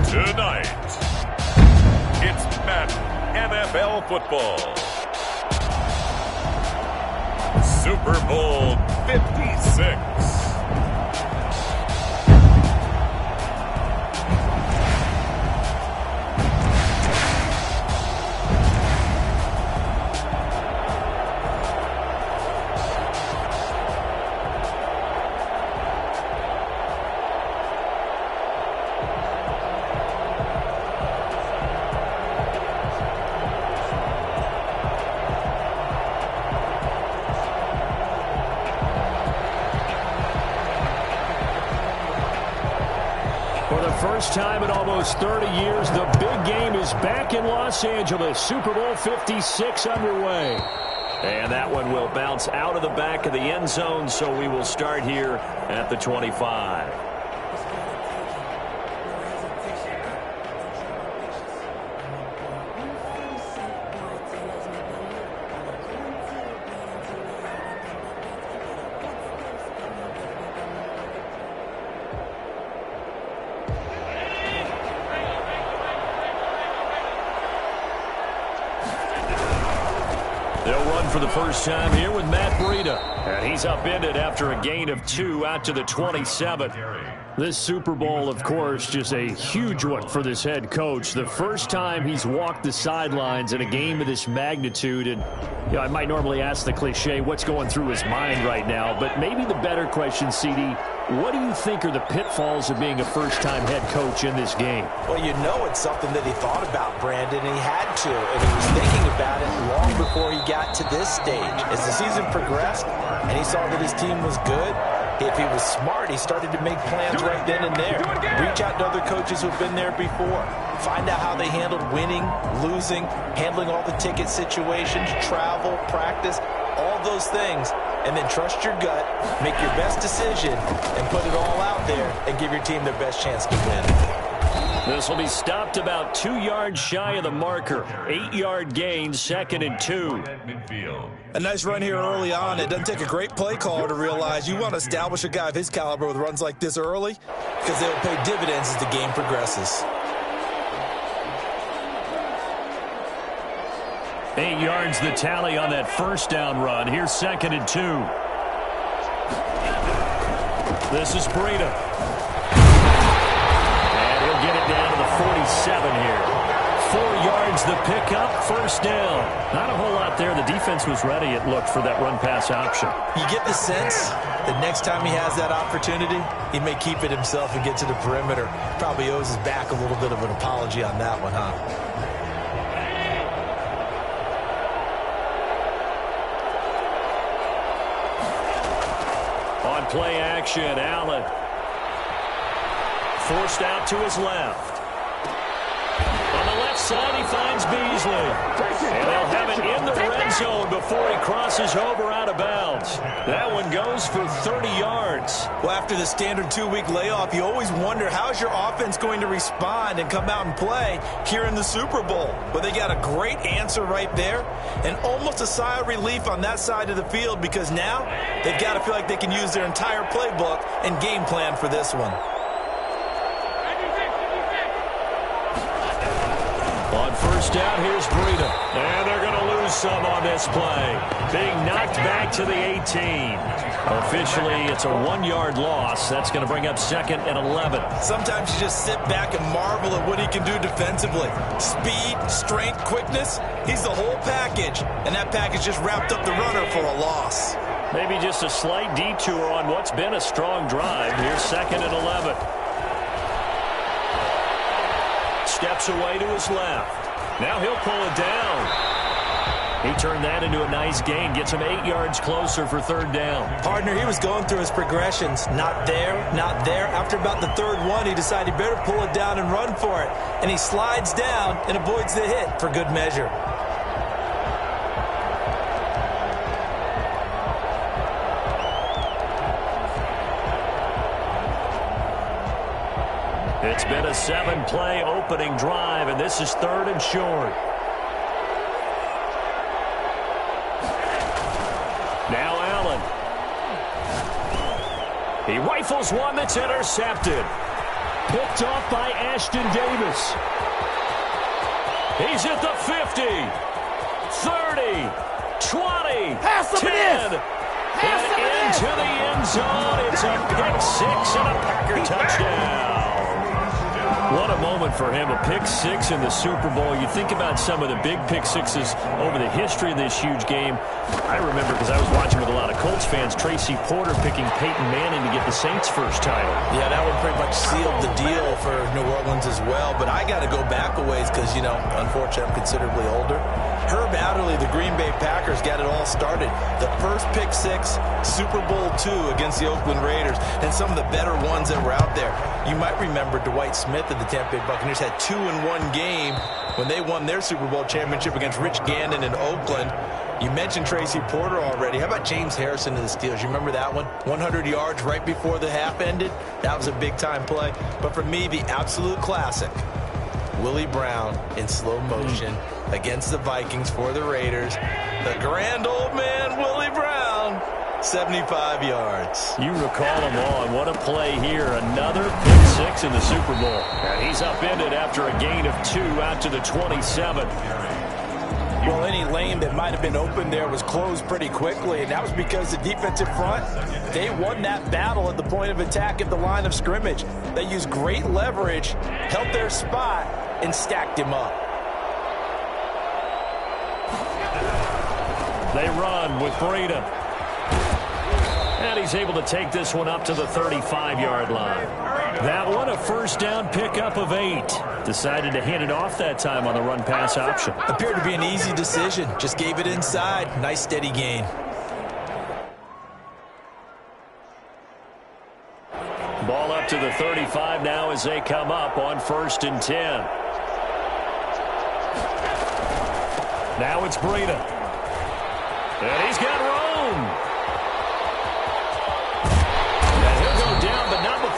Tonight, it's Madden NFL football. Super Bowl 56. For the first time in almost 30 years, the big game is back in Los Angeles. Super Bowl 56 underway. And that one will bounce out of the back of the end zone, so we will start here at the 25. They'll run for the first time here with Matt Breida. And he's upended after a gain of 2 out to the 27. This Super Bowl, of course, just a huge one for this head coach. The first time he's walked the sidelines in a game of this magnitude. And I might normally ask the cliche, what's going through his mind right now? But maybe the better question, CD, what do you think are the pitfalls of being a first-time head coach in this game? Well, you know it's something that he thought about, Brandon, and he had to. And he was thinking about it long before he got to this stage. As the season progressed and he saw that his team was good, if he was smart, he started to make plans right then and there. Reach out to other coaches who've been there before. Find out how they handled winning, losing, handling all the ticket situations, travel, practice, all those things. And then trust your gut, make your best decision, and put it all out there and give your team their best chance to win. This will be stopped about 2 yards shy of the marker. 8-yard gain, 2nd and 2. A nice run here early on. It doesn't take a great play caller to realize you want to establish a guy of his caliber with runs like this early because they'll pay dividends as the game progresses. 8 yards the tally on that first down run. Here's 2nd and 2. This is Breida. And he'll get it down to the 47 here. 4 yards the pickup, first down. Not a whole lot there. The defense was ready, it looked, for that run-pass option. You get the sense that next time he has that opportunity, he may keep it himself and get to the perimeter. Probably owes his back a little bit of an apology on that one, huh? On play action, Allen. Forced out to his left. On the left side, he finds Beasley. And they'll have it in the red zone before he crosses over out of bounds. That one goes for 30 yards. Well, after the standard 2-week layoff, you always wonder how's your offense going to respond and come out and play here in the Super Bowl. Well, they got a great answer right there and almost a sigh of relief on that side of the field because now they've got to feel like they can use their entire playbook and game plan for this one. On first down, here's Breida. And they're going to lose some on this play. Being knocked back to the 18. Officially, it's a 1-yard loss. That's going to bring up 2nd and 11. Sometimes you just sit back and marvel at what he can do defensively. Speed, strength, quickness, he's the whole package. And that package just wrapped up the runner for a loss. Maybe just a slight detour on what's been a strong drive. Here's 2nd and 11. Steps away to his left. Now he'll pull it down. He turned that into a nice gain. Gets him 8 yards closer for 3rd down. Partner, he was going through his progressions. Not there, not there. After about the 3rd one, he decided he better pull it down and run for it. And he slides down and avoids the hit for good measure. It's been a 7-play opening drive, and this is 3rd and short. Now Allen. He rifles one that's intercepted. Picked off by Ashton Davis. He's at the 50, 30, 20, 10, and into the end zone. It's a pick six and a Packer touchdown. What a moment for him, a pick six in the Super Bowl. You think about some of the big pick sixes over the history of this huge game. I remember, because I was watching with a lot of Colts fans, Tracy Porter picking Peyton Manning to get the Saints' first title. Yeah, that one pretty much sealed the deal for New Orleans as well. But I got to go back a ways because, you know, unfortunately I'm considerably older. Herb Adderley, the Green Bay Packers, got it all started. The first pick six, Super Bowl II against the Oakland Raiders, and some of the better ones that were out there. You might remember Dwight Smith of the Tampa Bay Buccaneers had 2-in-1 game when they won their Super Bowl championship against Rich Gannon in Oakland. You mentioned Tracy Porter already. How about James Harrison of the Steelers? You remember that one? 100 yards right before the half ended. That was a big-time play. But for me, the absolute classic, Willie Brown in slow motion against the Vikings for the Raiders. The grand old man, Willie Brown, 75 yards. You recall them all, and what a play here. Another pick six in the Super Bowl. And he's upended after a gain of 2 out to the 27. Well, any lane that might have been open there was closed pretty quickly, and that was because the defensive front, they won that battle at the point of attack at the line of scrimmage. They used great leverage, held their spot, and stacked him up. They run with Breida. And he's able to take this one up to the 35-yard line. That one, a first down pickup of 8. Decided to hand it off that time on the run-pass option. Appeared to be an easy decision. Just gave it inside. Nice, steady gain. Ball up to the 35 now as they come up on 1st and 10. Now it's Breida. And he's got room.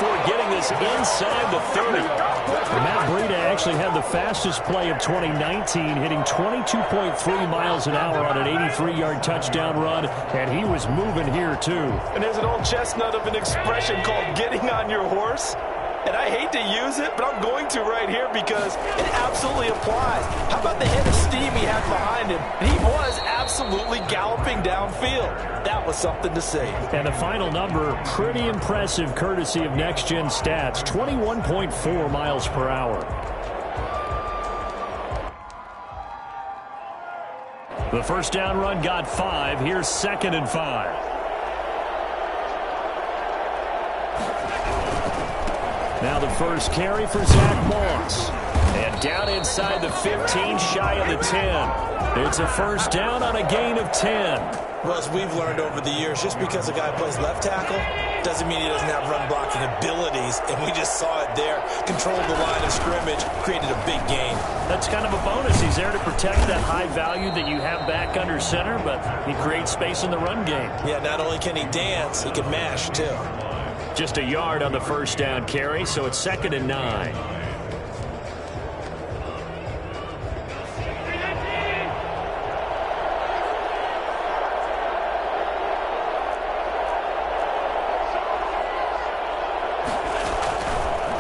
Before getting this inside the 30. Matt Breida actually had the fastest play of 2019, hitting 22.3 miles an hour on an 83-yard touchdown run, and he was moving here too. And there's an old chestnut of an expression called getting on your horse. And I hate to use it, but I'm going to right here because it absolutely applies. How about the hit of steam he had behind him? And he was absolutely galloping downfield. That was something to see. And the final number, pretty impressive courtesy of Next Gen Stats, 21.4 miles per hour. The first down run got 5. Here's 2nd and 5. Now the first carry for Zach Moss. And down inside the 15, shy of the 10. It's a first down on a gain of 10. Well, as we've learned over the years, just because a guy plays left tackle doesn't mean he doesn't have run-blocking abilities. And we just saw it there. Controlled the line of scrimmage, created a big gain. That's kind of a bonus. He's there to protect that high value that you have back under center, but he creates space in the run game. Yeah, not only can he dance, he can mash, too. Just a yard on the first down carry, so it's 2nd and 9.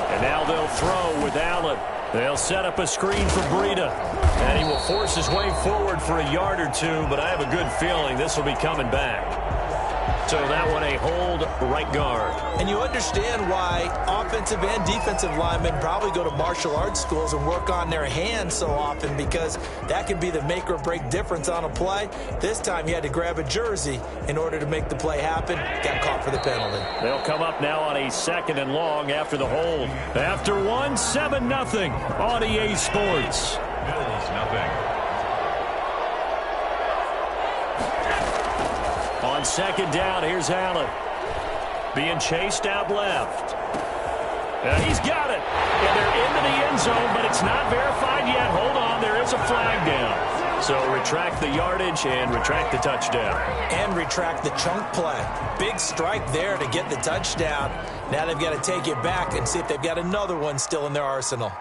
And now they'll throw with Allen. They'll set up a screen for Breida. And he will force his way forward for a yard or 2, but I have a good feeling this will be coming back. So that one a hold right guard. And you understand why offensive and defensive linemen probably go to martial arts schools and work on their hands so often, because that can be the make or break difference on a play. This time he had to grab a jersey in order to make the play happen. Got caught for the penalty. They'll come up now on a 2nd and long after the hold. After 1, 7-0 on EA Sports. Bills nothing. On 2nd down, here's Allen. Being chased out left. And he's got it. And they're into the end zone, but it's not verified yet. Hold on, there is a flag down. So retract the yardage and retract the touchdown. And retract the chunk play. Big strike there to get the touchdown. Now they've got to take it back and see if they've got another one still in their arsenal.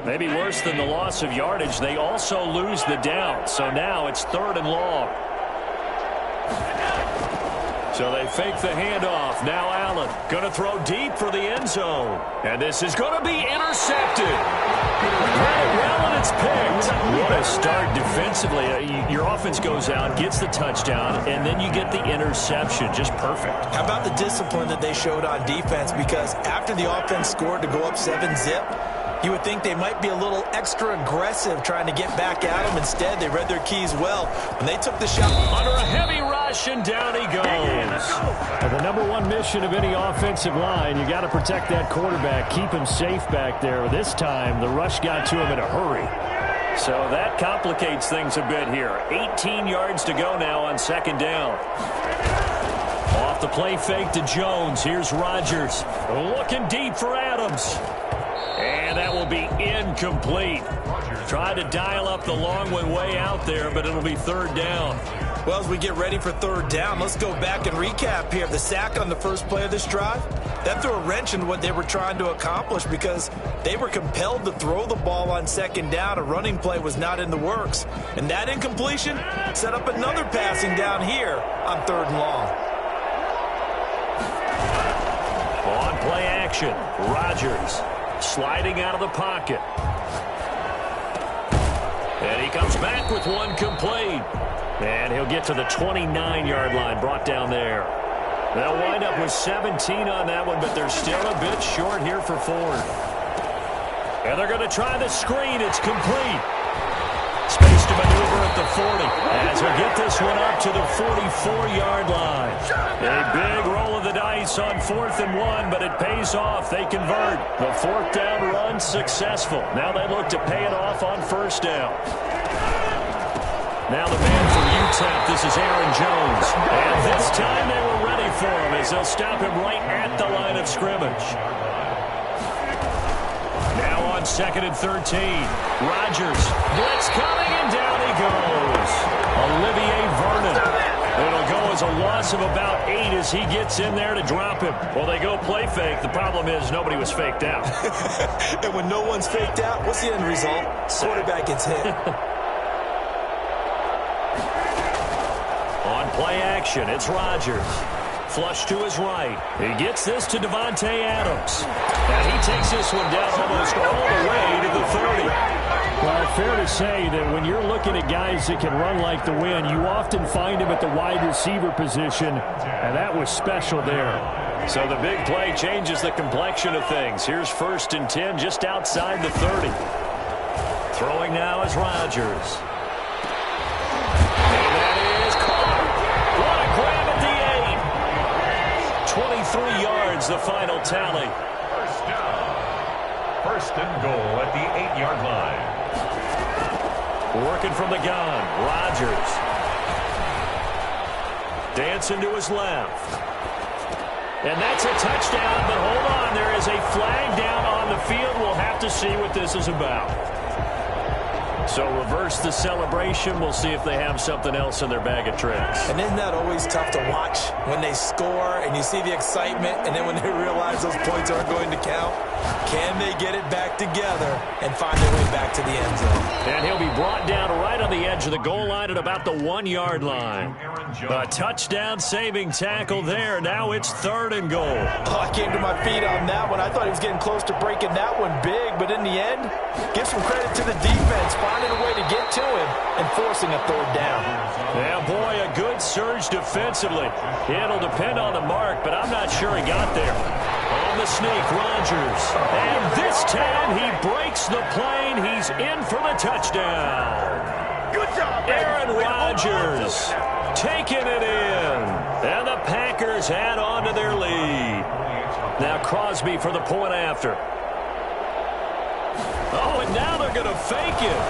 Maybe worse than the loss of yardage, they also lose the down. So now it's 3rd and long. So they fake the handoff. Now Allen going to throw deep for the end zone. And this is going to be intercepted. Got it well, and it's picked. What a start defensively. Your offense goes out, gets the touchdown, and then you get the interception. Just perfect. How about the discipline that they showed on defense? Because after the offense scored to go up 7-zip, you would think they might be a little extra aggressive trying to get back at them. Instead, they read their keys well. When they took the shot under a heavy rush, and down he goes. The number one mission of any offensive line, you got to protect that quarterback, keep him safe back there. This time, the rush got to him in a hurry. So that complicates things a bit here. 18 yards to go now on second down. Off the play fake to Jones. Here's Rodgers. Looking deep for Adams. And that will be incomplete. Tried to dial up the long one way out there, but it'll be third down. Well, as we get ready for third down, let's go back and recap here. The sack on the first play of this drive, that threw a wrench in what they were trying to accomplish because they were compelled to throw the ball on second down. A running play was not in the works. And that incompletion set up another passing down here on third and long. On play action, Rodgers sliding out of the pocket. And he comes back with one complete. And he'll get to the 29-yard line, brought down there. They'll wind up with 17 on that one, but they're still a bit short here for Ford. And they're going to try the screen. It's complete. Space to maneuver at the 40 as we get this one up to the 44-yard line. A big roll of the dice on 4th and 1, but it pays off. They convert. The fourth down run successful. Now they look to pay it off on first down. Now the man from UTEP, this is Aaron Jones. And this time they were ready for him as they'll stop him right at the line of scrimmage. Now on 2nd and 13. Rodgers, blitz coming, and down he goes. Olivier Vernon. It'll go as a loss of about 8 as he gets in there to drop him. Well, they go play fake. The problem is nobody was faked out. And when no one's faked out, what's the end result? Quarterback gets hit. On play action, it's Rodgers. Flush to his right. He gets this to Devontae Adams. And he takes this one down almost all the way to the 30. Well, fair to say that when you're looking at guys that can run like the wind, you often find him at the wide receiver position, and that was special there. So the big play changes the complexion of things. Here's 1st and 10 just outside the 30. Throwing now is Rodgers. 23 yards, the final tally. First down. 1st and goal at the 8-yard line. Working from the gun, Rodgers. Dancing to his left. And that's a touchdown, but hold on, there is a flag down on the field. We'll have to see what this is about. So reverse the celebration. We'll see if they have something else in their bag of tricks. And isn't that always tough to watch when they score and you see the excitement, and then when they realize those points aren't going to count? Can they get it back together and find their way back to the end zone? And he'll be brought down right on the edge of the goal line at about the 1-yard line. A touchdown-saving tackle there. Now it's 3rd and goal. Oh, I came to my feet on that one. I thought he was getting close to breaking that one big, but in the end, give some credit to the defense, finding a way to get to him and forcing a 3rd down. Yeah, boy, a good surge defensively. It'll depend on the mark, but I'm not sure he got there. On the sneak, Rodgers. And this time he breaks the plane. He's in for the touchdown. Good job, Aaron Rodgers taking it in. And the Packers add on to their lead. Now Crosby for the point after. Oh, and now they're going to fake it.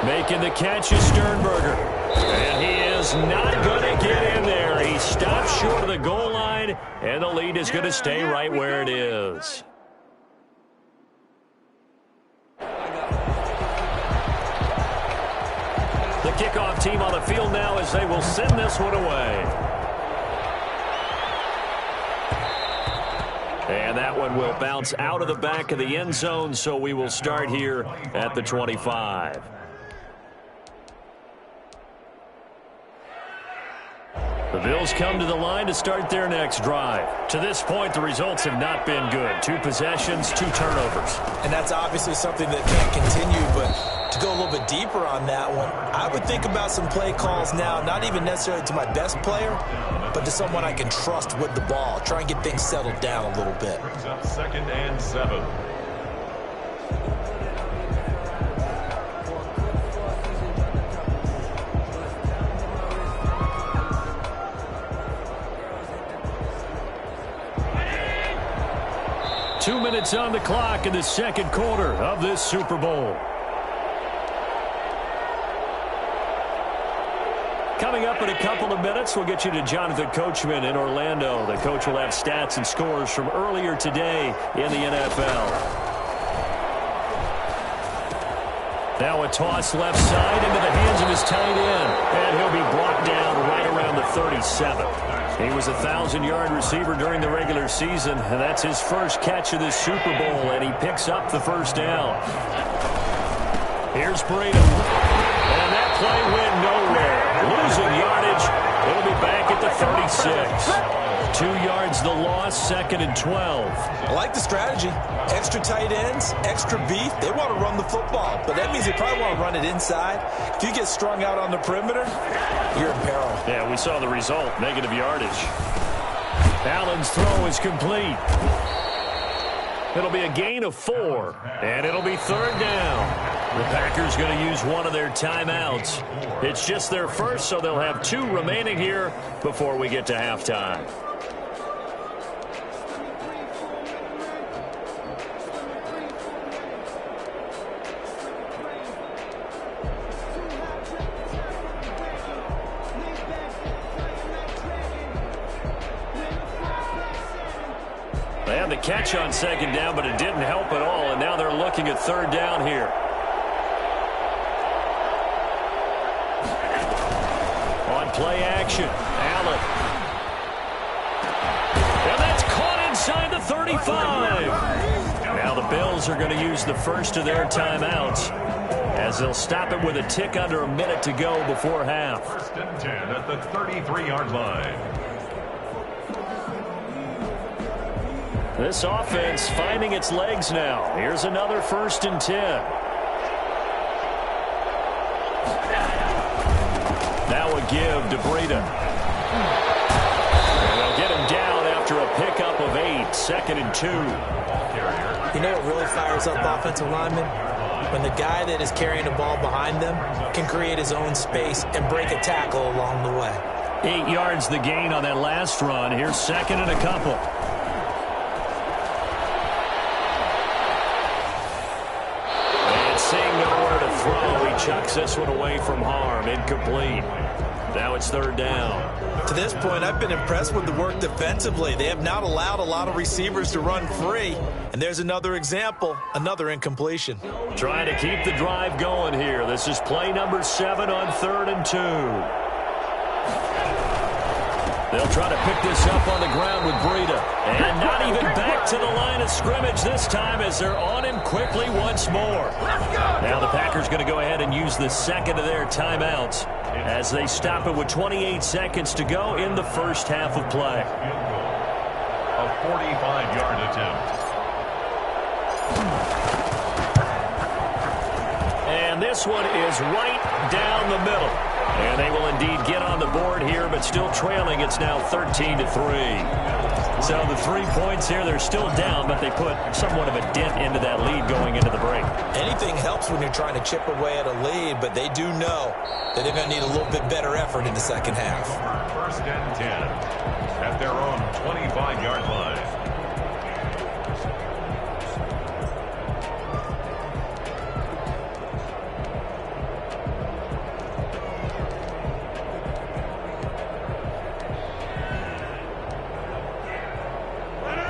Making the catch is Sternberger. And he is not going to get in there. He stops short of the goal line, and the lead is going to stay right where it is. The kickoff team on the field now as they will send this one away. And that one will bounce out of the back of the end zone, so we will start here at the 25. The Bills come to the line to start their next drive. To this point, the results have not been good. 2 possessions, 2 turnovers. And that's obviously something that can't continue, but to go a little bit deeper on that one, I would think about some play calls now, not even necessarily to my best player, but to someone I can trust with the ball. Try and get things settled down a little bit. Brings up 2nd and 7. Two minutes on the clock in the second quarter of this Super Bowl. Coming up in a couple of minutes, we'll get you to Jonathan Coachman in Orlando. The coach will have stats and scores from earlier today in the NFL. Now a toss left side into the hands of his tight end. And he'll be brought down right around the 37. He was a 1,000-yard receiver during the regular season, and that's his first catch of this Super Bowl, and he picks up the first down. Here's Brady. And that play went nowhere. Losing yardage. It'll be back at the 36. 2 yards the loss, 2nd and 12. I like the strategy. Extra tight ends, extra beef. They want to run the football, but that means they probably want to run it inside. If you get strung out on the perimeter, you're in peril. Yeah, we saw the result, negative yardage. Allen's throw is complete. It'll be a gain of 4, and it'll be 3rd down. The Packers going to use one of their timeouts. It's just their first, so they'll have 2 remaining here before we get to halftime. They had the catch on 2nd down, but it didn't help at all, and now they're looking at 3rd down here. On play action, Allen. And that's caught inside the 35. Now the Bills are going to use the first of their timeouts, as they'll stop it with a tick under a minute to go before half. 1st and 10 at the 33-yard line. This offense finding its legs now. Here's another 1st and 10. Now a give to Breida. And they'll get him down after a pickup of 8. 2nd and 2. You know what really fires up offensive linemen? When the guy that is carrying the ball behind them can create his own space and break a tackle along the way. 8 yards the gain on that last run. Here's 2nd and a couple. Chucks this one away from harm. Incomplete. Now it's 3rd down. To this point, I've been impressed with the work defensively. They have not allowed a lot of receivers to run free. And there's another example, another incompletion. Trying to keep the drive going here. This is play number 7 on 3rd and 2. They'll try to pick this up on the ground with Breida. And not even back to the line of scrimmage this time, as they're on him quickly once more. Now the Packers going to go ahead and use the 2nd of their timeouts as they stop it with 28 seconds to go in the first half of play. A 45-yard attempt. And this one is right down the middle. And they will indeed get on the board here, but still trailing. It's now 13-3. So the 3 points here, they're still down, but they put somewhat of a dent into that lead going into the break. Anything helps when you're trying to chip away at a lead, but they do know that they're going to need a little bit better effort in the second half. 1st and 10 at their own 25-yard line.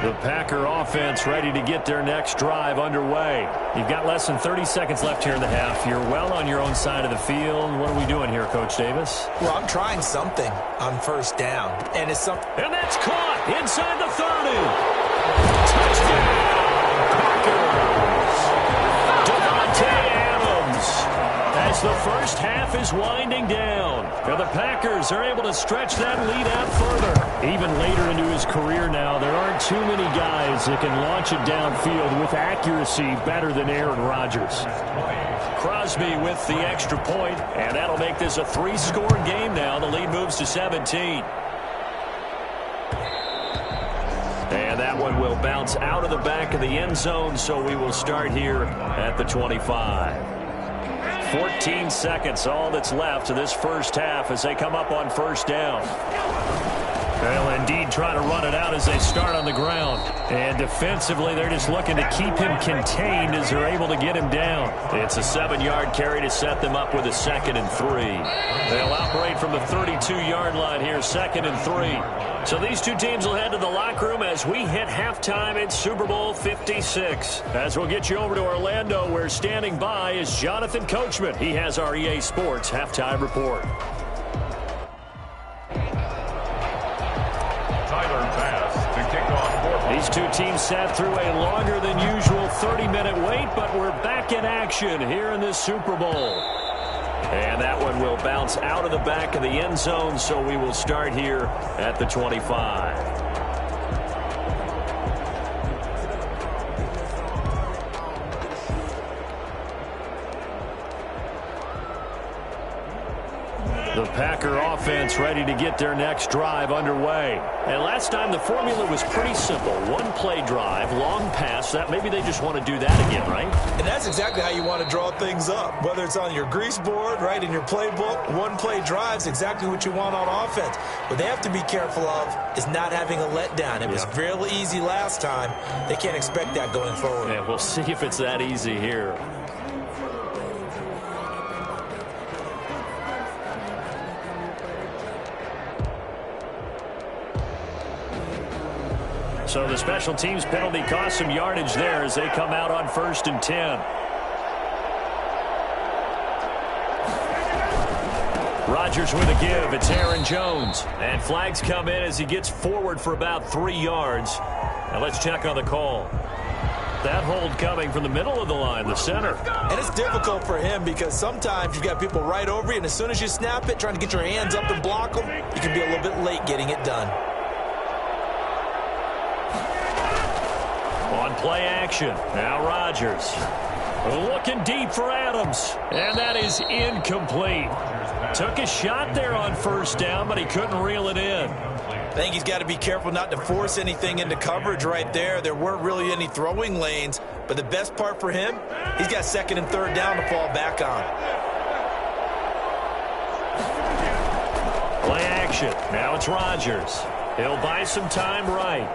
The Packer offense ready to get their next drive underway. You've got less than 30 seconds left here in the half. You're well on your own side of the field. What are we doing here, Coach Davis? Well, I'm trying something on 1st down. And it's something. And that's caught inside the 30. Touchdown, Packers. Devontae Adams has the first half is winding down. And the Packers are able to stretch that lead out further. Even later into his career now, there aren't too many guys that can launch it downfield with accuracy better than Aaron Rodgers. Crosby with the extra point, and that'll make this a 3-score game now. The lead moves to 17. And that one will bounce out of the back of the end zone, so we will start here at the 25. 14 seconds, all that's left to this first half as they come up on first down. They'll indeed try to run it out as they start on the ground. And defensively, they're just looking to keep him contained as they're able to get him down. It's a 7-yard carry to set them up with a 2nd and 3. They'll operate from the 32-yard line here, 2nd and 3. So these two teams will head to the locker room as we hit halftime in Super Bowl 56. As we'll get you over to Orlando, where standing by is Jonathan Coachman. He has our EA Sports halftime report. These two teams sat through a longer than usual 30-minute wait, but we're back in action here in this Super Bowl. And that one will bounce out of the back of the end zone, so we will start here at the 25. The Packer offense ready to get their next drive underway. And last time the formula was pretty simple. One-play drive, long pass. That maybe they just want to do that again, right? And that's exactly how you want to draw things up. Whether it's on your grease board, right, in your playbook, one-play drive's exactly what you want on offense. What they have to be careful of is not having a letdown. It was fairly easy last time. They can't expect that going forward. Yeah, we'll see if it's that easy here. So the special teams penalty cost some yardage there as they come out on 1st and 10. Rodgers with a give. It's Aaron Jones. And flags come in as he gets forward for about 3 yards. Now let's check on the call. That hold coming from the middle of the line, the center. And it's difficult for him because sometimes you've got people right over you, and as soon as you snap it, trying to get your hands up and block them, you can be a little bit late getting it done. On play action, now Rodgers. Looking deep for Adams, and that is incomplete. Took a shot there on 1st down, but he couldn't reel it in. I think he's got to be careful not to force anything into coverage right there. There weren't really any throwing lanes, but the best part for him, he's got 2nd and 3rd down to fall back on. Play action, now it's Rodgers. He'll buy some time right.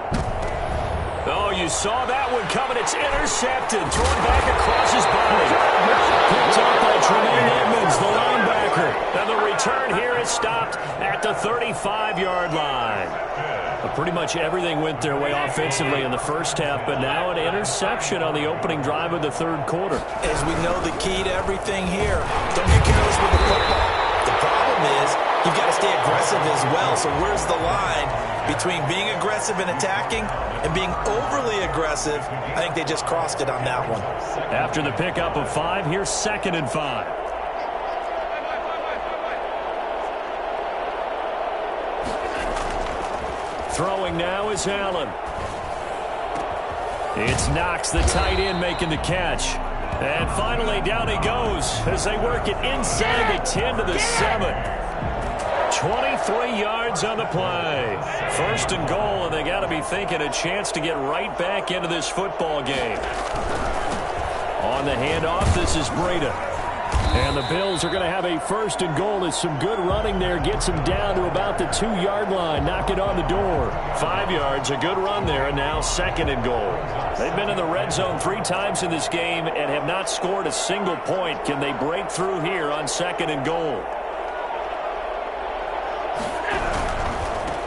Oh, you saw that one coming. It's intercepted. Thrown back across his body. Picked up by Tremaine Edmonds, the linebacker. And the return here is stopped at the 35-yard line. But pretty much everything went their way offensively in the first half, but now an interception on the opening drive of the 3rd quarter. As we know, the key to everything here, don't get careless with the football. The problem is you've got to stay aggressive as well. So where's the line between being aggressive and attacking and being overly aggressive? I think they just crossed it on that one. After the pickup of 5, here's 2nd and 5. Throwing now is Allen. It's Knox, the tight end, making the catch. And finally, down he goes as they work it inside the 10 to the 7. 23 yards on the play. 1st and goal, and they got to be thinking a chance to get right back into this football game. On the handoff, this is Breida. And the Bills are going to have a 1st and goal as some good running there gets them down to about the 2-yard line. Knock it on the door. 5 yards, a good run there, and now 2nd and goal. They've been in the red zone 3 times in this game and have not scored a single point. Can they break through here on 2nd and goal?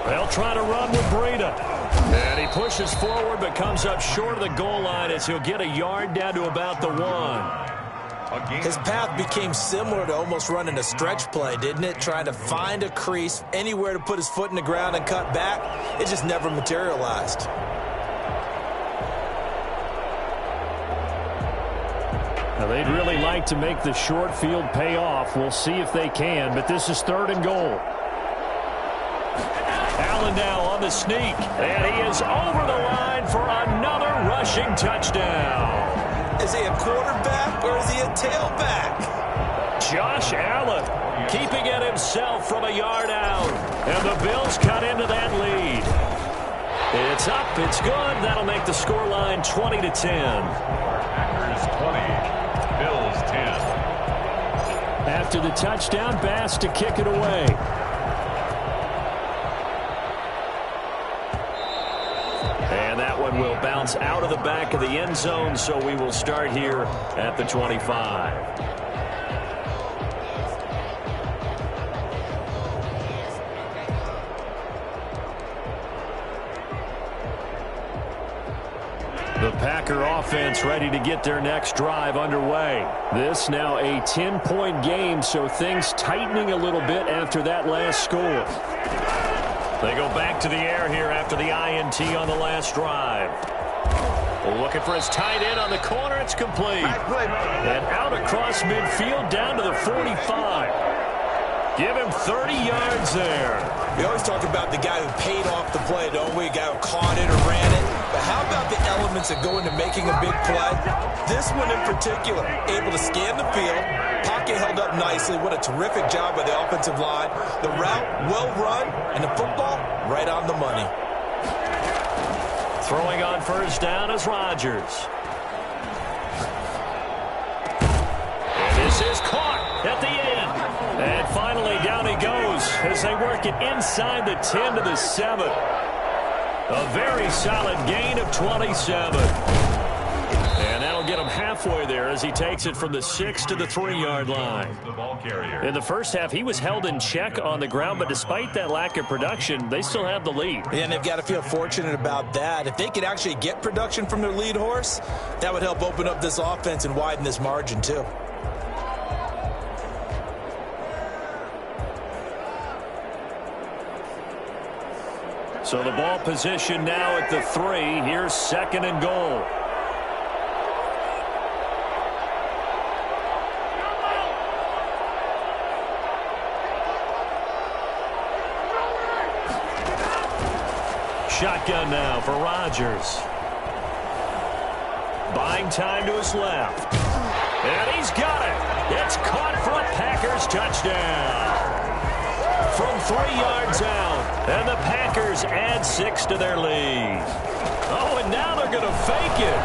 They'll try to run with Breida. And he pushes forward but comes up short of the goal line as he'll get a yard down to about the 1. His path became similar to almost running a stretch play, didn't it? Trying to find a crease, anywhere to put his foot in the ground and cut back. It just never materialized. Now They'd really like to make the short field pay off. We'll see if they can, but this is 3rd and goal. Allen now on the sneak, and he is over the line for another rushing touchdown. Is he a quarterback or is he a tailback? Josh Allen keeping it himself from a yard out, and the Bills cut into that lead. It's up, it's good. That'll make the scoreline 20-10. Packers 20, Bills 10. After the touchdown, Bass to kick it away. And that one will bounce out of the back of the end zone, so we will start here at the 25. The Packer offense ready to get their next drive underway. This now a 10-point game, so things tightening a little bit after that last score. They go back to the air here after the INT on the last drive. Looking for his tight end on the corner. It's complete. And out across midfield down to the 45. Give him 30 yards there. We always talk about the guy who paid off the play, don't we? A guy who caught it or ran it. But how about the elements that go into making a big play? This one in particular, able to scan the field. Pocket held up nicely. What a terrific job by the offensive line. The route, well run, and the football, right on the money. Throwing on first down is Rodgers. And this is caught at the 8. And finally down he goes as they work it inside the 10 to the 7. A very solid gain of 27. And that'll get him halfway there as he takes it from the 6 to the 3-yard line. In the first half, he was held in check on the ground, but despite that lack of production, they still have the lead. Yeah, and they've got to feel fortunate about that. If they could actually get production from their lead horse, that would help open up this offense and widen this margin too. So the ball position now at the 3. Here's 2nd and goal. Shotgun now for Rodgers. Buying time to his left. And he's got it. It's caught for a Packers touchdown. From 3 yards out, and the Packers add 6 to their lead. Oh, and now they're going to fake it.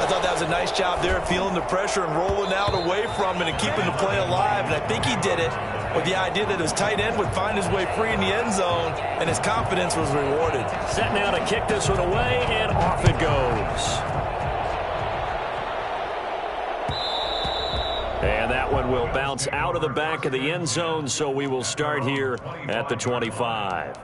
I thought that was a nice job there, feeling the pressure and rolling out away from it and keeping the play alive. And I think he did it with the idea that his tight end would find his way free in the end zone, and his confidence was rewarded. Set now to kick this one away, and off it goes. And that one will bounce out of the back of the end zone, so we will start here at the 25.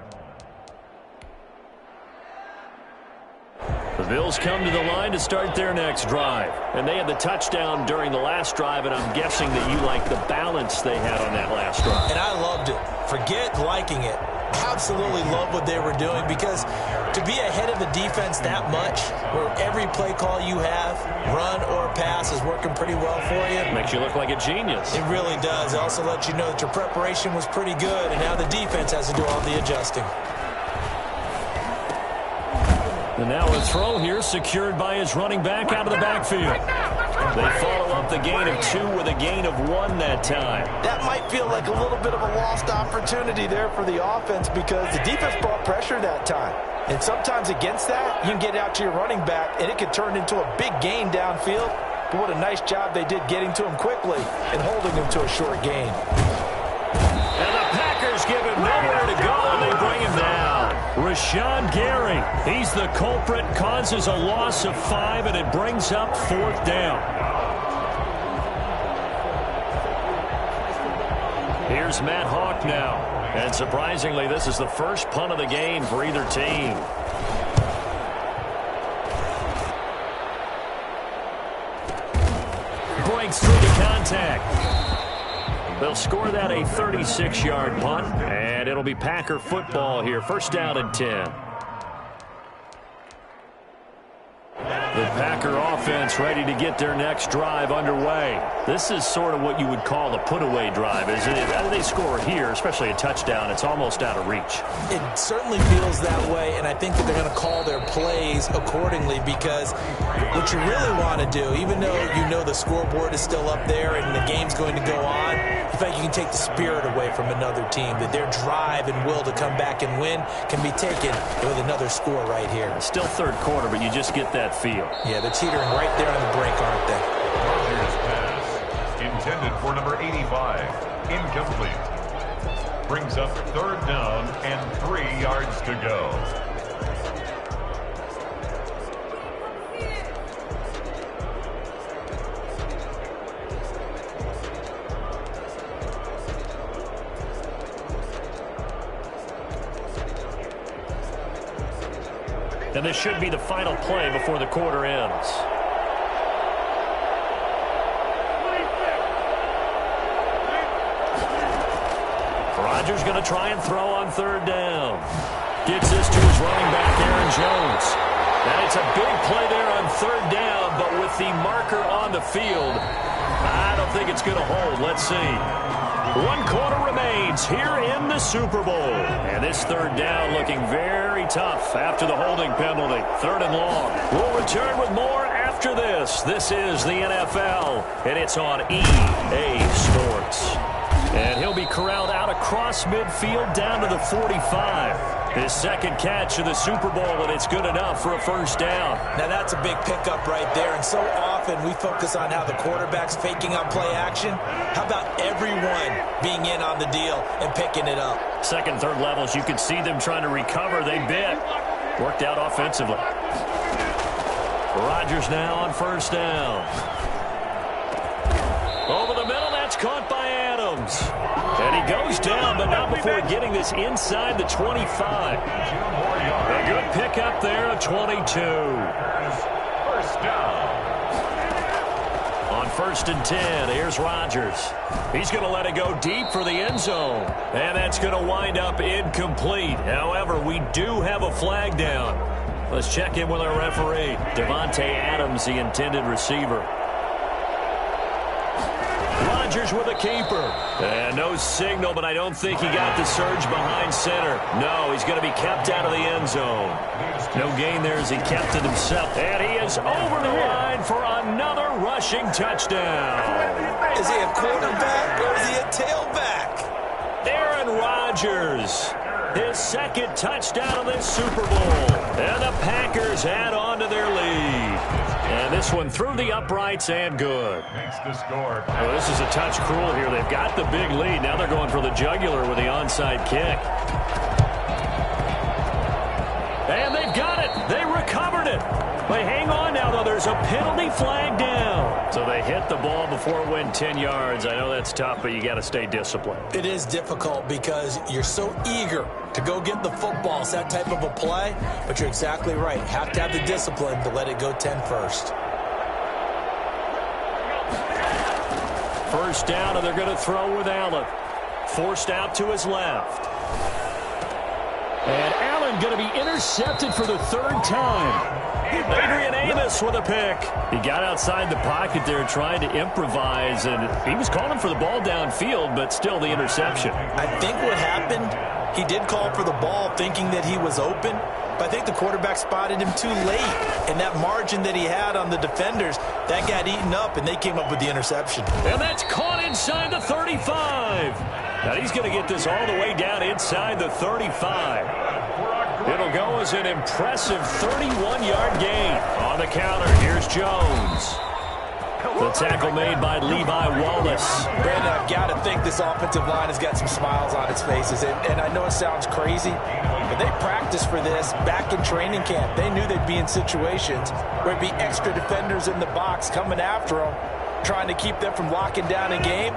The Bills come to the line to start their next drive. And they had the touchdown during the last drive, and I'm guessing that you like the balance they had on that last drive. And I loved it. Forget liking it. Absolutely love what they were doing, because to be ahead of the defense that much, where every play call you have, run or pass, is working pretty well for you. Makes you look like a genius. It really does. It also lets you know that your preparation was pretty good, and now the defense has to do all the adjusting. And now a throw here secured by his running back out of the backfield. They follow up the gain of 2 with a gain of 1 that time. That might feel like a little bit of a lost opportunity there for the offense, because the defense brought pressure that time. And sometimes against that, you can get out to your running back, and it can turn into a big gain downfield. But what a nice job they did getting to him quickly and holding him to a short gain. And the Packers give him nowhere to go, and they bring him down. Rashawn Gary, he's the culprit, causes a loss of 5, and it brings up 4th down. Here's Matt Hawk now. And surprisingly, this is the first punt of the game for either team. Breaks through the contact. They'll score that a 36-yard punt, and it'll be Packer football here. First down and 10. The Packer offense ready to get their next drive underway. This is sort of what you would call a put-away drive, isn't it? How do they score here, especially a touchdown? It's almost out of reach. It certainly feels that way, and I think that they're going to call their plays accordingly, because what you really want to do, even though you know the scoreboard is still up there and the game's going to go on, you think you can take the spirit away from another team, that their drive and will to come back and win can be taken with another score right here. Still third quarter, but you just get that feel. Yeah, they're teetering right there on the brink, aren't they? Rodgers' pass, intended for number 85, incomplete. Brings up third down and 3 yards to go. And this should be the final play before the quarter ends. Rodgers going to try and throw on third down. Gets this to his running back, Aaron Jones. And it's a big play there on third down, but with the marker on the field, I don't think it's going to hold. Let's see. 1 quarter remains here in the Super Bowl. And this third down looking very tough after the holding penalty. 3rd and long. We'll return with more after this. This is the NFL, and it's on EA Sports. And he'll be corralled out across midfield down to the 45. His second catch of the Super Bowl, and it's good enough for a first down. Now that's a big pickup right there, and so often we focus on how the quarterback's faking on play action. How about everyone being in on the deal and picking it up? Second, third levels, you could see them trying to recover. They bit. Worked out offensively. Rodgers now on first down. Over the middle, that's caught by Adams. And he goes down, but not before getting this inside the 25. A good pickup there of 22. First down. On 1st and 10, here's Rodgers. He's going to let it go deep for the end zone. And that's going to wind up incomplete. However, we do have a flag down. Let's check in with our referee. Davante Adams, the intended receiver. Rodgers with a keeper. And no signal, but I don't think he got the surge behind center. No, he's going to be kept out of the end zone. No gain there as he kept it himself. And he is over the line for another rushing touchdown. Is he a quarterback or is he a tailback? Aaron Rodgers, his second touchdown of this Super Bowl. And the Packers add on to their lead. And this one through the uprights and good. Makes the score. Well, this is a touch cruel here. They've got the big lead. Now they're going for the jugular with the onside kick. And they've got it. They recovered it. But hang on now, though. There's a penalty flag down. So they hit the ball before it went 10 yards. I know that's tough, but you got to stay disciplined. It is difficult because you're so eager to go get the football. It's that type of a play, but you're exactly right. Have to have the discipline to let it go 10 first. First down, and they're going to throw with Allen. Forced out to his left. And Allen going to be intercepted for the 3rd time. Adrian Amos with a pick. He got outside the pocket there trying to improvise, and he was calling for the ball downfield, but still the interception. I think what happened, he did call for the ball thinking that he was open, but I think the quarterback spotted him too late, and that margin that he had on the defenders, that got eaten up, and they came up with the interception. And that's caught inside the 35. Now he's going to get this all the way down inside the 35. It'll go as an impressive 31-yard gain. On the counter, here's Jones. The tackle made by Levi Wallace. Brandon, I've got to think this offensive line has got some smiles on its faces. And I know it sounds crazy, but they practiced for this back in training camp. They knew they'd be in situations where it'd be extra defenders in the box coming after them, trying to keep them from locking down a game.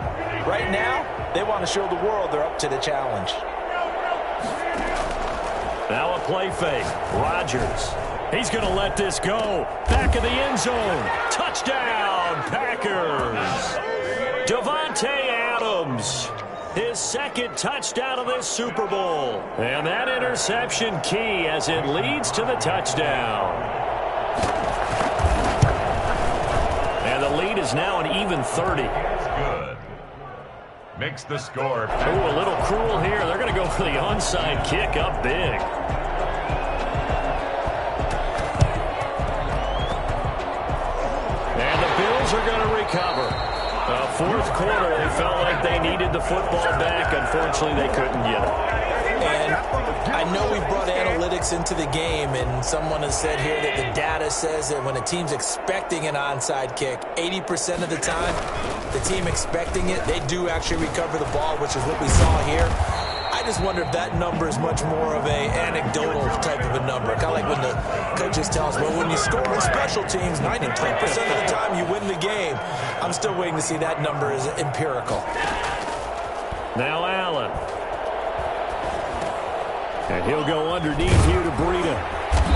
Right now, they want to show the world they're up to the challenge. Now a play fake. Rodgers. He's going to let this go. Back of the end zone. Touchdown, Packers. Davante Adams. His second touchdown of this Super Bowl. And that interception key as it leads to the touchdown. lead is now an even 30. Good. Makes the score. Oh, a little cruel here. They're going to go for the onside kick up big. And the Bills are going to recover. Fourth quarter, they felt like they needed the football back. Unfortunately, they couldn't get it. And I know we brought analytics into the game, and someone has said here that the data says that when a team's expecting an onside kick, 80% of the time, the team expecting it, they do actually recover the ball, which is what we saw here. I just wonder if that number is much more of a anecdotal type of a number. Kind of like when the coaches tell us, well, when you score on special teams, 93% of the time you win the game. I'm still waiting to see that number is empirical. Now Allen. And he'll go underneath here to Breida.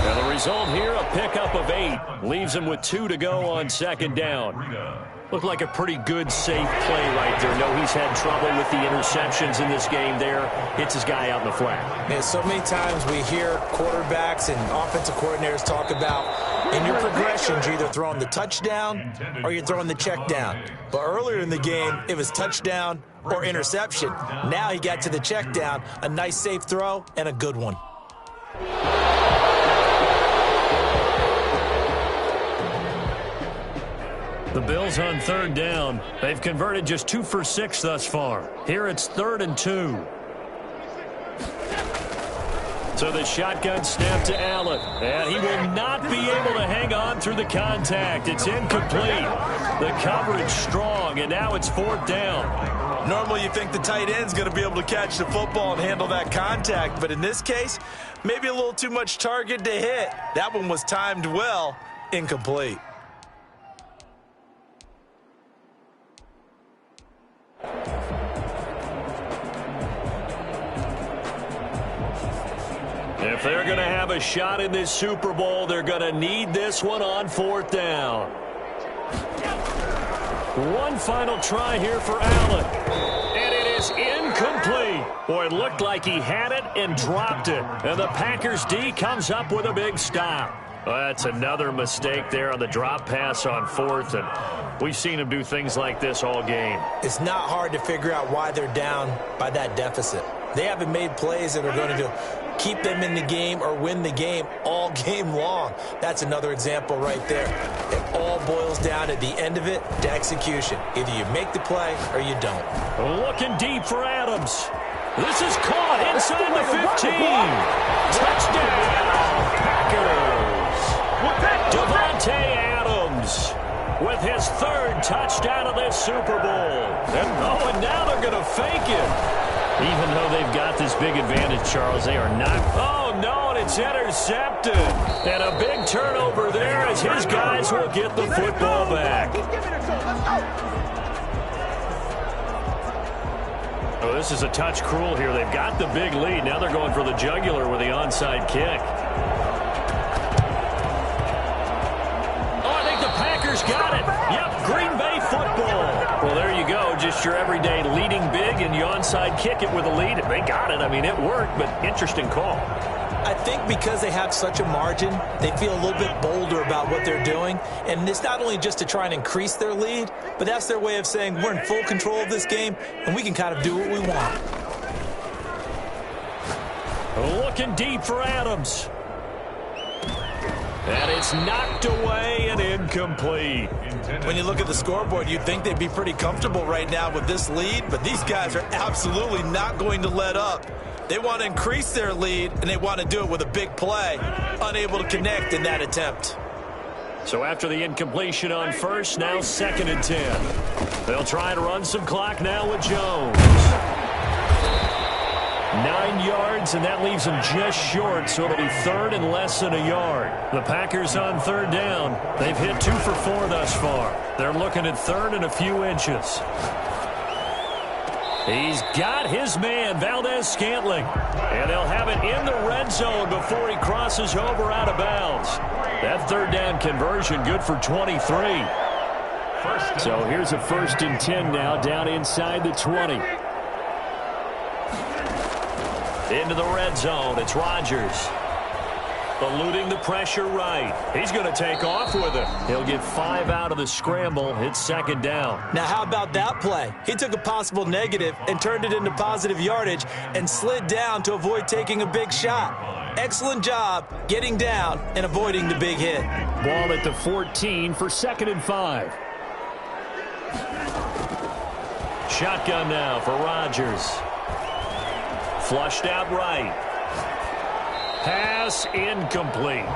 And the result here, a pickup of 8. Leaves him with 2 to go on second down. Looked like a pretty good, safe play right there. No, he's had trouble with the interceptions in this game there. Hits his guy out in the flat. Yeah, so many times we hear quarterbacks and offensive coordinators talk about in your progressions, you're either throwing the touchdown or you're throwing the check down. But earlier in the game, it was touchdown or interception. Now he got to the check down, a nice safe throw, and a good one. The Bills on third down. They've converted just 2 for 6 thus far. Here it's 3rd and 2. So the shotgun snap to Allen. And he will not be able to hang on through the contact. It's incomplete. The coverage strong, and now it's 4th down. Normally you think the tight end's going to be able to catch the football and handle that contact, but in this case, maybe a little too much target to hit. That one was timed well, incomplete. If they're going to have a shot in this Super Bowl, they're going to need this one on 4th down. One final try here for Allen. And it is incomplete. Boy, it looked like he had it and dropped it. And the Packers D comes up with a big stop. Well, that's another mistake there on the drop pass on 4th. And we've seen him do things like this all game. It's not hard to figure out why they're down by that deficit. They haven't made plays that are going to keep them in the game or win the game all game long. That's another example right there. It all boils down at the end of it to execution. Either you make the play or you don't. Looking deep for Adams. This is caught inside the 15. Touchdown, Packers. Davante Adams with his 3rd touchdown of this Super Bowl. And now they're going to fake it. Even though they've got this big advantage, Charles, they are not. Oh, no, and it's intercepted. And a big turnover there as his guys will get the football back. Oh, this is a touch cruel here. They've got the big lead. Now they're going for the jugular with the onside kick. Oh, I think the Packers got it. Yep, Green Bay football. Well, there you go. Just your everyday leading big, and you onside kick it with a lead. They got it. I mean, it worked, but interesting call. I think because they have such a margin, they feel a little bit bolder about what they're doing. And it's not only just to try and increase their lead, but that's their way of saying we're in full control of this game, and we can kind of do what we want. Looking deep for Adams. And it's knocked away and incomplete. When you look at the scoreboard, you'd think they'd be pretty comfortable right now with this lead, but these guys are absolutely not going to let up. They want to increase their lead, and they want to do it with a big play. Unable to connect in that attempt. So after the incompletion on 1st, now 2nd and 10. They'll try and run some clock now with Jones. 9 yards, and that leaves them just short, so it'll be 3rd and less than a yard. The Packers on 3rd down. They've hit 2 for 4 thus far. They're looking at 3rd and a few inches. He's got his man, Valdez-Scantling. And they'll have it in the red zone before he crosses over out of bounds. That 3rd down conversion good for 23. So here's a 1st and 10 now down inside the 20. Into the red zone. It's Rodgers. Eluding the pressure right. He's going to take off with it. He'll get 5 out of the scramble. It's second down. Now, how about that play? He took a possible negative and turned it into positive yardage and slid down to avoid taking a big shot. Excellent job getting down and avoiding the big hit. Ball at the 14 for 2nd and 5. Shotgun now for Rodgers. Flushed out right. Pass incomplete.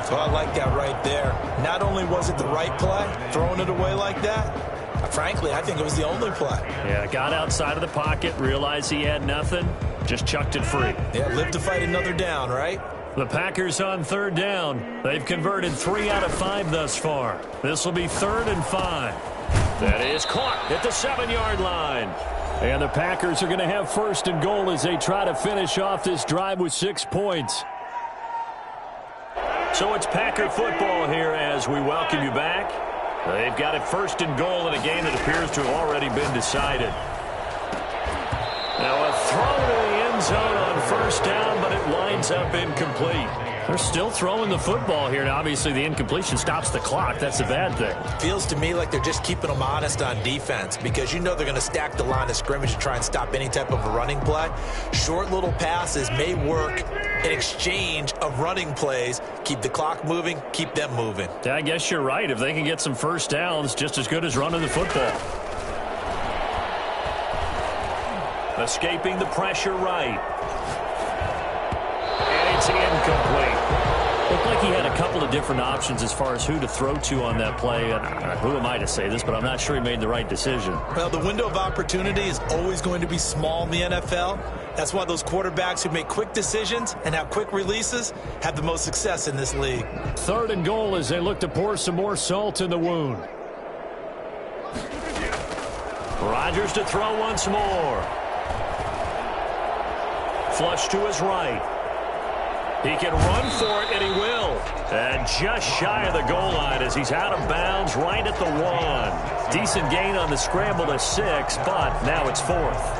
So I like that right there. Not only was it the right play, throwing it away like that, frankly, I think it was the only play. Yeah, got outside of the pocket, realized he had nothing, just chucked it free. Yeah, live to fight another down, right? The Packers on 3rd down. They've converted 3 out of 5 thus far. This will be 3rd and 5. That is caught at the 7-yard line. And the Packers are going to have 1st and goal as they try to finish off this drive with 6 points. So it's Packer football here as we welcome you back. They've got it 1st and goal in a game that appears to have already been decided. Now a throw to the end zone on 1st down, but it winds up incomplete. They're still throwing the football here. Now, obviously, the incompletion stops the clock. That's a bad thing. Feels to me like they're just keeping them honest on defense because you know they're going to stack the line of scrimmage to try and stop any type of a running play. Short little passes may work in exchange of running plays. Keep the clock moving, keep them moving. Yeah, I guess you're right. If they can get some 1st downs, just as good as running the football. Escaping the pressure right. And it's incomplete. Looked like he had a couple of different options as far as who to throw to on that play. Who am I to say this, but I'm not sure he made the right decision. Well, the window of opportunity is always going to be small in the NFL. That's why those quarterbacks who make quick decisions and have quick releases have the most success in this league. 3rd and goal as they look to pour some more salt in the wound. Rodgers to throw once more. Flush to his right. He can run for it, and he will. And just shy of the goal line as he's out of bounds right at the 1. Decent gain on the scramble to 6, but now it's 4th.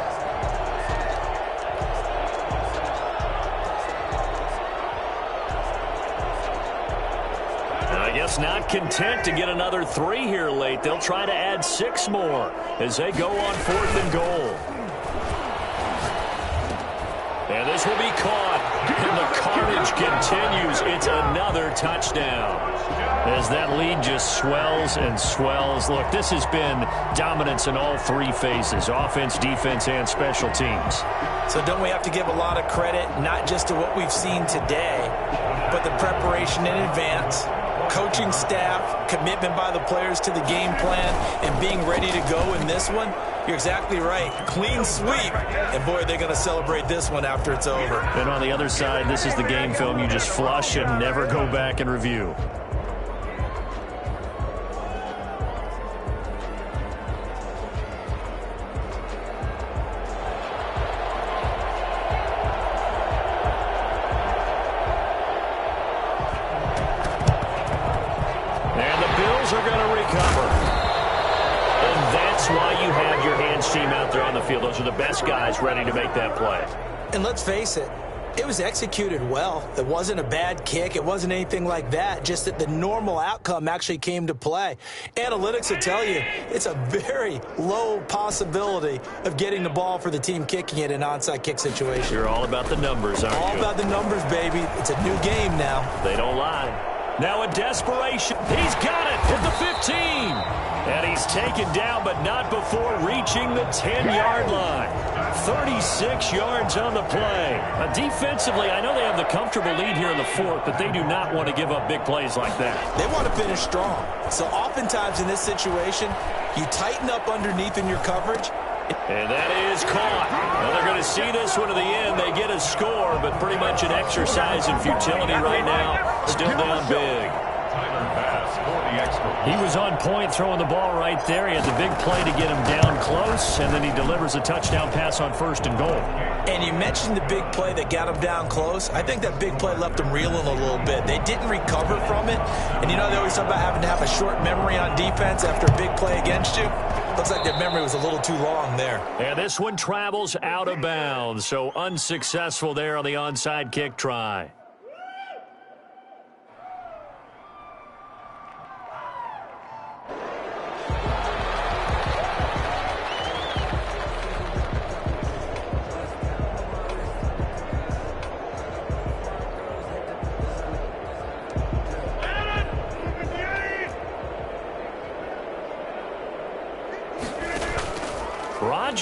I guess not content to get another 3 here late. They'll try to add 6 more as they go on 4th and goal. And this will be caught. And the carnage continues. It's another touchdown. As that lead just swells and swells. Look, this has been dominance in all 3 phases. Offense, defense, and special teams. So don't we have to give a lot of credit, not just to what we've seen today, but the preparation in advance, coaching staff, commitment by the players to the game plan, and being ready to go in this one? You're exactly right. Clean sweep. And, boy, they're going to celebrate this one after it's over. And on the other side, this is the game film you just flush and never go back and review. And the Bills are going to recover. And that's why you have your hands team out there on the field. Those are the best guys ready to make that play. And let's face it, it was executed well. It wasn't a bad kick. It wasn't anything like that. Just that the normal outcome actually came to play. Analytics will tell you it's a very low possibility of getting the ball for the team kicking it in an onside kick situation. You're all about the numbers, aren't you? All about the numbers, baby. It's a new game now. They don't lie. Now in desperation, he's got it at the 15. And he's taken down, but not before reaching the 10-yard line. 36 yards on the play. Defensively, I know they have the comfortable lead here in the 4th, but they do not want to give up big plays like that. They want to finish strong. So oftentimes in this situation, you tighten up underneath in your coverage. And that is caught. Well, they're going to see this one to the end. They get a score, but pretty much an exercise in futility right now. Still down big. He was on point throwing the ball right there. He had the big play to get him down close, and then he delivers a touchdown pass on 1st and goal. And you mentioned the big play that got him down close. I think that big play left him reeling a little bit. They didn't recover from it. And you know they always talk about having to have a short memory on defense after a big play against you. Looks like their memory was a little too long there. And this one travels out of bounds, so unsuccessful there on the onside kick try.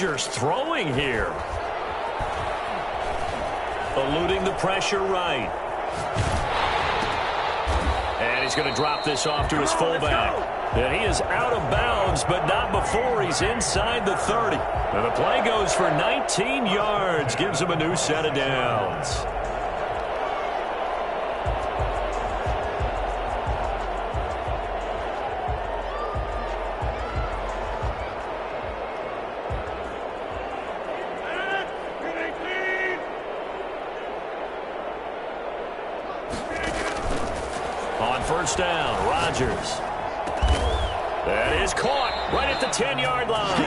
Rodgers throwing here. Eluding the pressure right. And he's going to drop this off to his fullback. And he is out of bounds, but not before he's inside the 30. And the play goes for 19 yards. Gives him a new set of downs. On first down, Rodgers. That is caught right at the 10-yard line.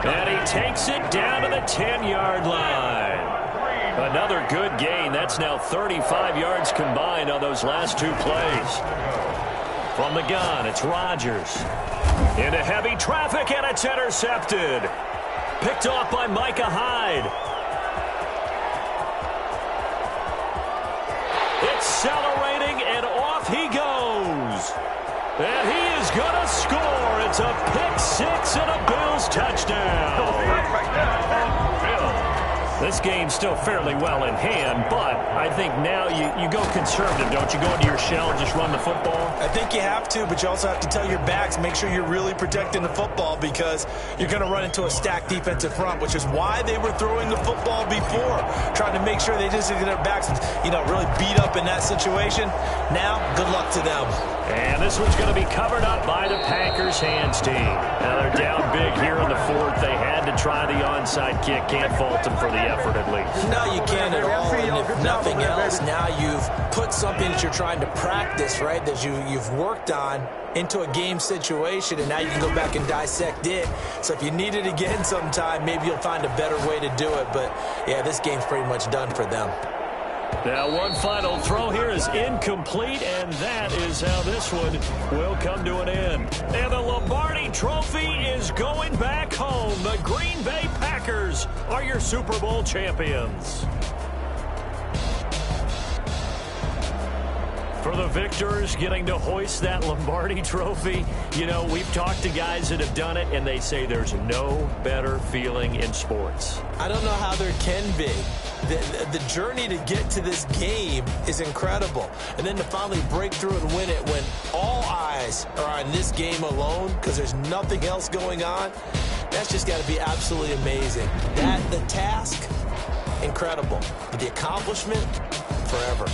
And he takes it down to the 10-yard line. Another good gain. That's now 35 yards combined on those last two plays. From the gun, it's Rodgers. Into heavy traffic, and it's intercepted. Picked off by Micah Hyde. Accelerating, and off he goes. And he is going to score. It's a pick six and a Bills touchdown. This game's still fairly well in hand, but I think now you go conservative, don't you? Go into your shell and just run the football? I think you have to, but you also have to tell your backs, make sure you're really protecting the football because you're going to run into a stacked defensive front, which is why they were throwing the football before, trying to make sure they just get their backs, really beat up in that situation. Now, good luck to them. And this one's going to be covered up by the Packers hands team. Now they're down big here in the fourth. They had to try the onside kick. Can't fault them for the effort at least. No, you can't at all. And if nothing else, now you've put something that you're trying to practice, right, that you've worked on into a game situation, and now you can go back and dissect it. So if you need it again sometime, maybe you'll find a better way to do it. But, yeah, this game's pretty much done for them. Now one final throw here is incomplete, and that is how this one will come to an end. And the Lombardi Trophy is going back home. The Green Bay Packers are your Super Bowl champions. For the victors getting to hoist that Lombardi Trophy, we've talked to guys that have done it, and they say there's no better feeling in sports. I don't know how there can be. The journey to get to this game is incredible. And then to finally break through and win it when all eyes are on this game alone because there's nothing else going on, that's just got to be absolutely amazing. The task, incredible. But the accomplishment, forever.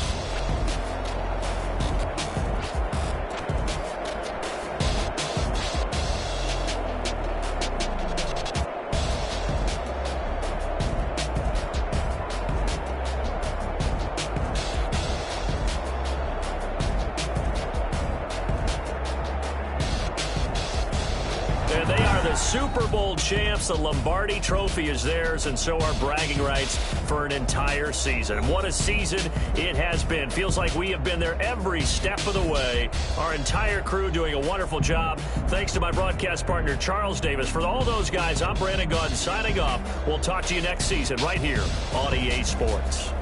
Super Bowl champs. The Lombardi Trophy is theirs, and so are bragging rights for an entire season. What a season it has been. Feels like we have been there every step of the way. Our entire crew doing a wonderful job. Thanks to my broadcast partner, Charles Davis. For all those guys, I'm Brandon Gaudin signing off. We'll talk to you next season right here on EA Sports.